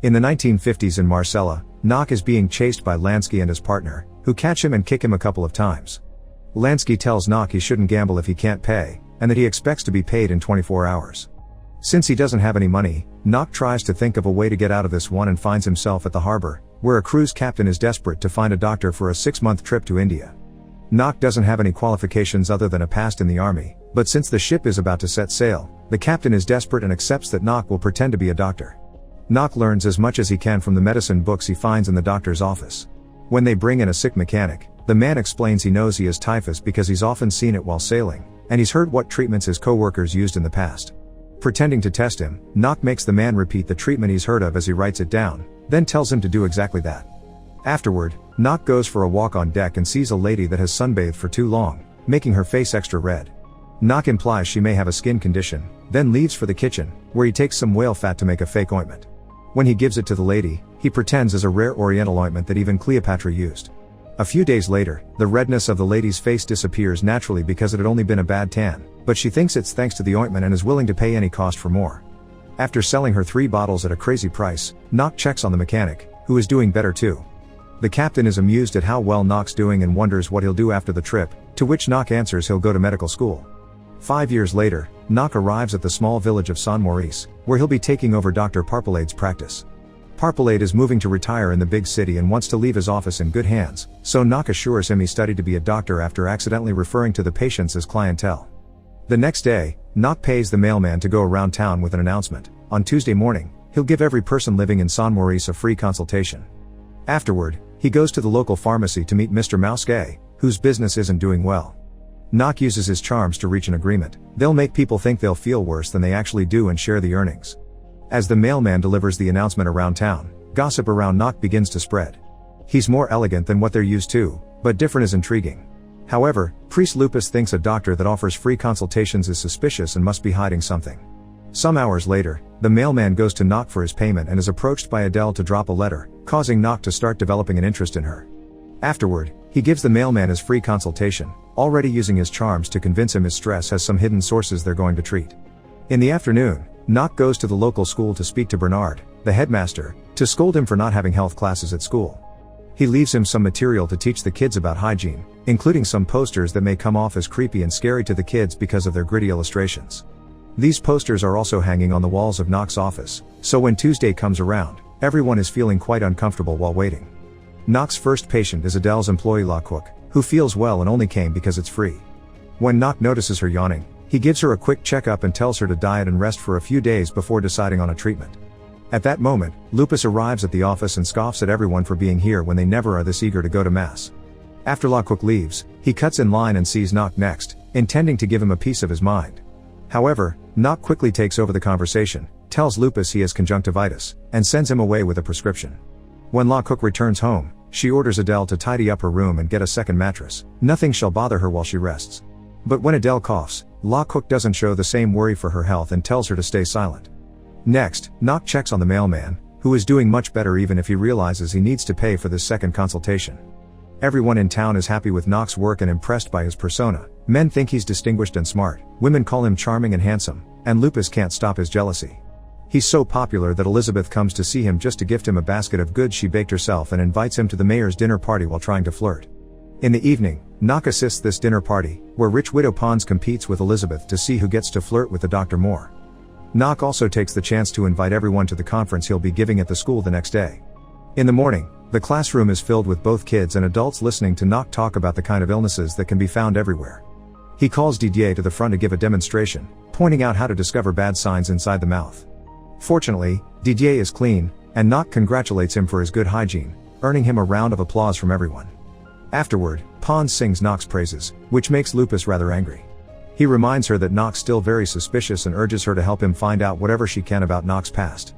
In the 1950s in Marcella, Nock is being chased by Lansky and his partner, who catch him and kick him a couple of times. Lansky tells Nock he shouldn't gamble if he can't pay, and that he expects to be paid in 24 hours. Since he doesn't have any money, Nock tries to think of a way to get out of this one and finds himself at the harbor, where a cruise captain is desperate to find a doctor for a 6-month trip to India. Nock doesn't have any qualifications other than a past in the army, but since the ship is about to set sail, the captain is desperate and accepts that Nock will pretend to be a doctor. Nock learns as much as he can from the medicine books he finds in the doctor's office. When they bring in a sick mechanic, the man explains he knows he has typhus because he's often seen it while sailing, and he's heard what treatments his co-workers used in the past. Pretending to test him, Nock makes the man repeat the treatment he's heard of as he writes it down, then tells him to do exactly that. Afterward, Nock goes for a walk on deck and sees a lady that has sunbathed for too long, making her face extra red. Nock implies she may have a skin condition, then leaves for the kitchen, where he takes some whale fat to make a fake ointment. When he gives it to the lady, he pretends as a rare oriental ointment that even Cleopatra used. A few days later, the redness of the lady's face disappears naturally because it had only been a bad tan, but she thinks it's thanks to the ointment and is willing to pay any cost for more. After selling her 3 bottles at a crazy price, Nock checks on the mechanic, who is doing better too. The captain is amused at how well Nock's doing and wonders what he'll do after the trip, to which Nock answers he'll go to medical school. 5 years later, Nock arrives at the small village of San Maurice, where he'll be taking over Dr. Parpolade's practice. Parpolade is moving to retire in the big city and wants to leave his office in good hands, so Nock assures him he studied to be a doctor after accidentally referring to the patients as clientele. The next day, Nock pays the mailman to go around town with an announcement. On Tuesday morning, he'll give every person living in San Maurice a free consultation. Afterward, he goes to the local pharmacy to meet Mr. Mousquet, whose business isn't doing well. Nock uses his charms to reach an agreement. They'll make people think they'll feel worse than they actually do and share the earnings. As the mailman delivers the announcement around town, gossip around Nock begins to spread. He's more elegant than what they're used to, but different is intriguing. However, Priest Lupus thinks a doctor that offers free consultations is suspicious and must be hiding something. Some hours later, the mailman goes to Nock for his payment and is approached by Adele to drop a letter, causing Nock to start developing an interest in her. Afterward, he gives the mailman his free consultation, already using his charms to convince him his stress has some hidden sources they're going to treat. In the afternoon, Nock goes to the local school to speak to Bernard, the headmaster, to scold him for not having health classes at school. He leaves him some material to teach the kids about hygiene, including some posters that may come off as creepy and scary to the kids because of their gritty illustrations. These posters are also hanging on the walls of Nock's office, so when Tuesday comes around, everyone is feeling quite uncomfortable while waiting. Nock's first patient is Adele's employee La Cook, who feels well and only came because it's free. When Nock notices her yawning, he gives her a quick checkup and tells her to diet and rest for a few days before deciding on a treatment. At that moment, Lupus arrives at the office and scoffs at everyone for being here when they never are this eager to go to mass. After La Cook leaves, he cuts in line and sees Nock next, intending to give him a piece of his mind. However, Nock quickly takes over the conversation, tells Lupus he has conjunctivitis, and sends him away with a prescription. When La Cook returns home, she orders Adele to tidy up her room and get a second mattress. Nothing shall bother her while she rests. But when Adele coughs, La Cook doesn't show the same worry for her health and tells her to stay silent. Next, Nock checks on the mailman, who is doing much better even if he realizes he needs to pay for this second consultation. Everyone in town is happy with Nock's work and impressed by his persona. Men think he's distinguished and smart, women call him charming and handsome, and Lupus can't stop his jealousy. He's so popular that Elizabeth comes to see him just to gift him a basket of goods she baked herself and invites him to the mayor's dinner party while trying to flirt. In the evening, Nock assists this dinner party, where Rich Widow Pons competes with Elizabeth to see who gets to flirt with the doctor more. Nock also takes the chance to invite everyone to the conference he'll be giving at the school the next day. In the morning, the classroom is filled with both kids and adults listening to Nock talk about the kind of illnesses that can be found everywhere. He calls Didier to the front to give a demonstration, pointing out how to discover bad signs inside the mouth. Fortunately, Didier is clean, and Nock congratulates him for his good hygiene, earning him a round of applause from everyone. Afterward, Pons sings Nock's praises, which makes Lupus rather angry. He reminds her that Nock's still very suspicious and urges her to help him find out whatever she can about Nock's past.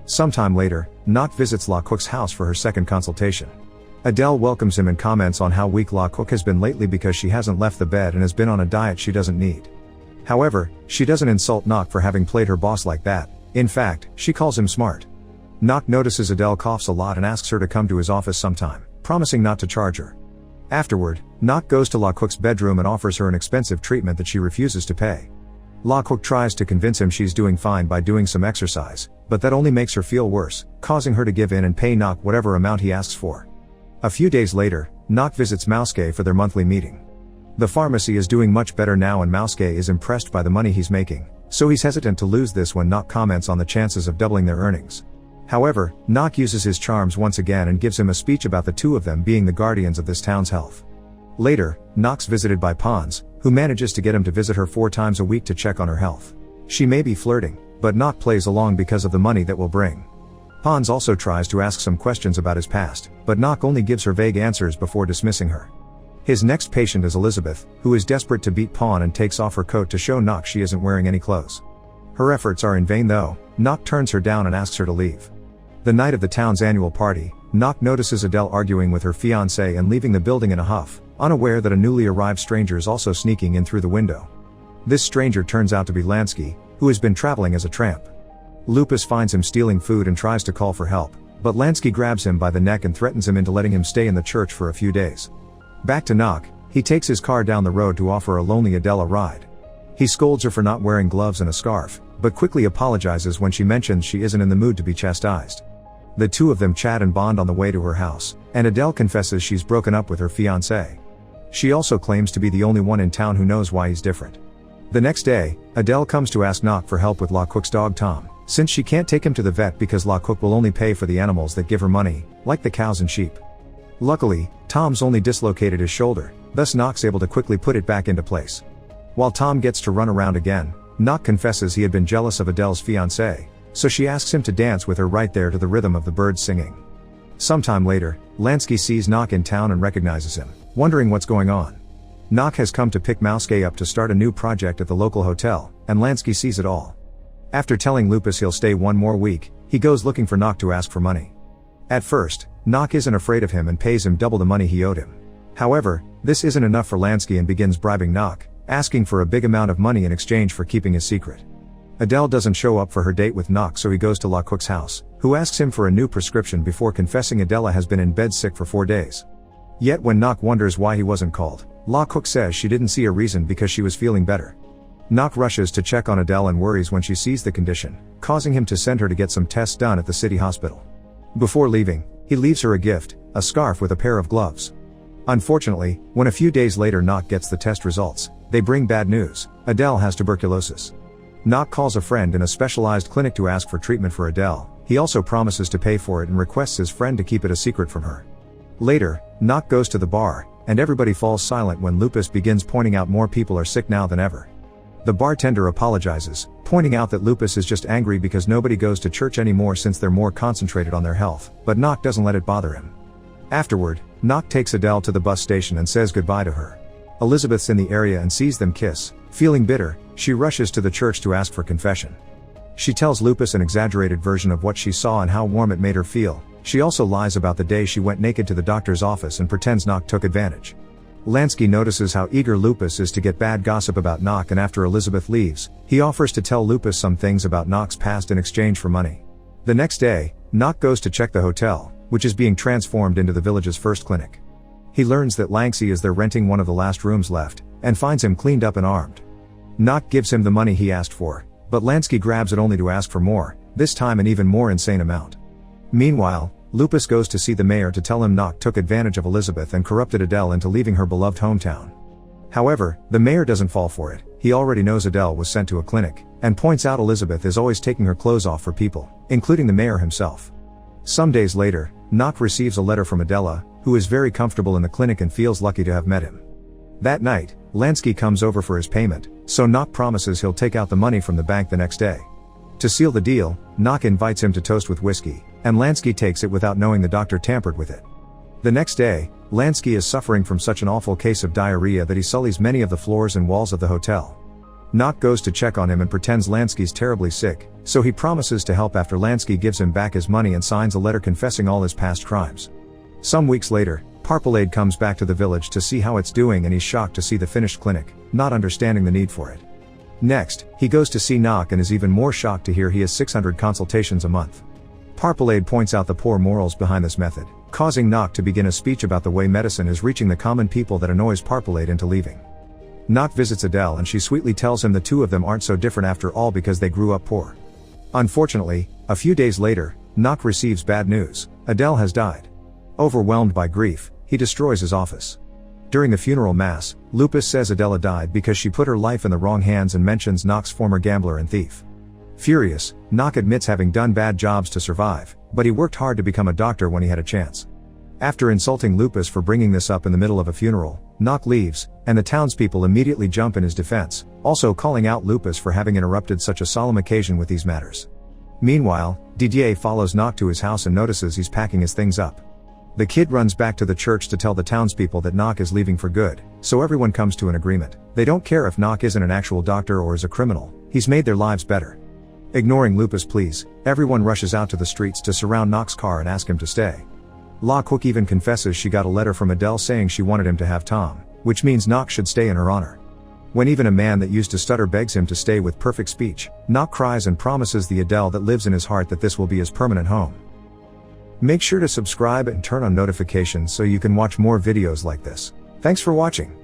Sometime later, Nock visits La Cook's house for her second consultation. Adele welcomes him and comments on how weak La Cook has been lately because she hasn't left the bed and has been on a diet she doesn't need. However, she doesn't insult Nock for having played her boss like that. In fact, she calls him smart. Nock notices Adele coughs a lot and asks her to come to his office sometime, promising not to charge her. Afterward, Nock goes to La Cook's bedroom and offers her an expensive treatment that she refuses to pay. Laquaq tries to convince him she's doing fine by doing some exercise, but that only makes her feel worse, causing her to give in and pay Nock whatever amount he asks for. A few days later, Nock visits Mouske for their monthly meeting. The pharmacy is doing much better now and Mouske is impressed by the money he's making, so he's hesitant to lose this when Nock comments on the chances of doubling their earnings. However, Nock uses his charms once again and gives him a speech about the two of them being the guardians of this town's health. Later, Nock's visited by Pons, who manages to get him to visit her 4 times a week to check on her health. She may be flirting, but Nock plays along because of the money that will bring. Pons also tries to ask some questions about his past, but Nock only gives her vague answers before dismissing her. His next patient is Elizabeth, who is desperate to beat Pon and takes off her coat to show Nock she isn't wearing any clothes. Her efforts are in vain though. Nock turns her down and asks her to leave. The night of the town's annual party, Nock notices Adele arguing with her fiancé and leaving the building in a huff, unaware that a newly arrived stranger is also sneaking in through the window. This stranger turns out to be Lansky, who has been traveling as a tramp. Lupus finds him stealing food and tries to call for help, but Lansky grabs him by the neck and threatens him into letting him stay in the church for a few days. Back to Nock, he takes his car down the road to offer a lonely Adele a ride. He scolds her for not wearing gloves and a scarf, but quickly apologizes when she mentions she isn't in the mood to be chastised. The two of them chat and bond on the way to her house, and Adele confesses she's broken up with her fiancé. She also claims to be the only one in town who knows why he's different. The next day, Adele comes to ask Nock for help with Laquaq's dog Tom, since she can't take him to the vet because Laquaq will only pay for the animals that give her money, like the cows and sheep. Luckily, Tom's only dislocated his shoulder, thus Nock's able to quickly put it back into place. While Tom gets to run around again, Nock confesses he had been jealous of Adele's fiancé, so she asks him to dance with her right there to the rhythm of the birds singing. Sometime later, Lansky sees Nock in town and recognizes him, wondering what's going on. Nock has come to pick Mouske up to start a new project at the local hotel, and Lansky sees it all. After telling Lupus he'll stay 1 more week, he goes looking for Nock to ask for money. At first, Nock isn't afraid of him and pays him double the money he owed him. However, this isn't enough for Lansky and begins bribing Nock, asking for a big amount of money in exchange for keeping his secret. Adele doesn't show up for her date with Nock, so he goes to Laquaq's house, who asks him for a new prescription before confessing Adele has been in bed sick for 4 days. Yet when Nock wonders why he wasn't called, Laquaq says she didn't see a reason because she was feeling better. Nock rushes to check on Adele and worries when she sees the condition, causing him to send her to get some tests done at the city hospital. Before leaving, he leaves her a gift, a scarf with a pair of gloves. Unfortunately, when a few days later Nock gets the test results, they bring bad news: Adele has tuberculosis. Nock calls a friend in a specialized clinic to ask for treatment for Adele. He also promises to pay for it and requests his friend to keep it a secret from her. Later, Nock goes to the bar, and everybody falls silent when Lupus begins pointing out more people are sick now than ever. The bartender apologizes, pointing out that Lupus is just angry because nobody goes to church anymore since they're more concentrated on their health, but Nock doesn't let it bother him. Afterward, Nock takes Adele to the bus station and says goodbye to her. Elizabeth's in the area and sees them kiss. Feeling bitter, she rushes to the church to ask for confession. She tells Lupus an exaggerated version of what she saw and how warm it made her feel. She also lies about the day she went naked to the doctor's office and pretends Nock took advantage. Lansky notices how eager Lupus is to get bad gossip about Nock, and after Elizabeth leaves, he offers to tell Lupus some things about Nock's past in exchange for money. The next day, Nock goes to check the hotel, which is being transformed into the village's first clinic. He learns that Lansky is there renting one of the last rooms left, and finds him cleaned up and armed. Nock gives him the money he asked for, but Lansky grabs it only to ask for more, this time an even more insane amount. Meanwhile, Lupus goes to see the mayor to tell him Nock took advantage of Elizabeth and corrupted Adele into leaving her beloved hometown. However, the mayor doesn't fall for it. He already knows Adele was sent to a clinic, and points out Elizabeth is always taking her clothes off for people, including the mayor himself. Some days later, Nock receives a letter from Adele, who is very comfortable in the clinic and feels lucky to have met him. That night, Lansky comes over for his payment, so Nock promises he'll take out the money from the bank the next day. To seal the deal, Nock invites him to toast with whiskey, and Lansky takes it without knowing the doctor tampered with it. The next day, Lansky is suffering from such an awful case of diarrhea that he sullies many of the floors and walls of the hotel. Nock goes to check on him and pretends Lansky's terribly sick, so he promises to help after Lansky gives him back his money and signs a letter confessing all his past crimes. Some weeks later, Parpelade comes back to the village to see how it's doing, and he's shocked to see the finished clinic, not understanding the need for it. Next, he goes to see Nock and is even more shocked to hear he has 600 consultations a month. Parpelade points out the poor morals behind this method, causing Nock to begin a speech about the way medicine is reaching the common people that annoys Parpelade into leaving. Nock visits Adele and she sweetly tells him the two of them aren't so different after all because they grew up poor. Unfortunately, a few days later, Nock receives bad news. Adele has died. Overwhelmed by grief, he destroys his office. During the funeral mass, Lupus says Adele died because she put her life in the wrong hands and mentions Nock's former gambler and thief. Furious, Nock admits having done bad jobs to survive, but he worked hard to become a doctor when he had a chance. After insulting Lupus for bringing this up in the middle of a funeral, Nock leaves, and the townspeople immediately jump in his defense, also calling out Lupus for having interrupted such a solemn occasion with these matters. Meanwhile, Didier follows Nock to his house and notices he's packing his things up. The kid runs back to the church to tell the townspeople that Nock is leaving for good, so everyone comes to an agreement. They don't care if Nock isn't an actual doctor or is a criminal, he's made their lives better. Ignoring Lupus' pleas, everyone rushes out to the streets to surround Nock's car and ask him to stay. La Quick even confesses she got a letter from Adele saying she wanted him to have Tom, which means Nock should stay in her honor. When even a man that used to stutter begs him to stay with perfect speech, Nock cries and promises the Adele that lives in his heart that this will be his permanent home. Make sure to subscribe and turn on notifications so you can watch more videos like this. Thanks for watching.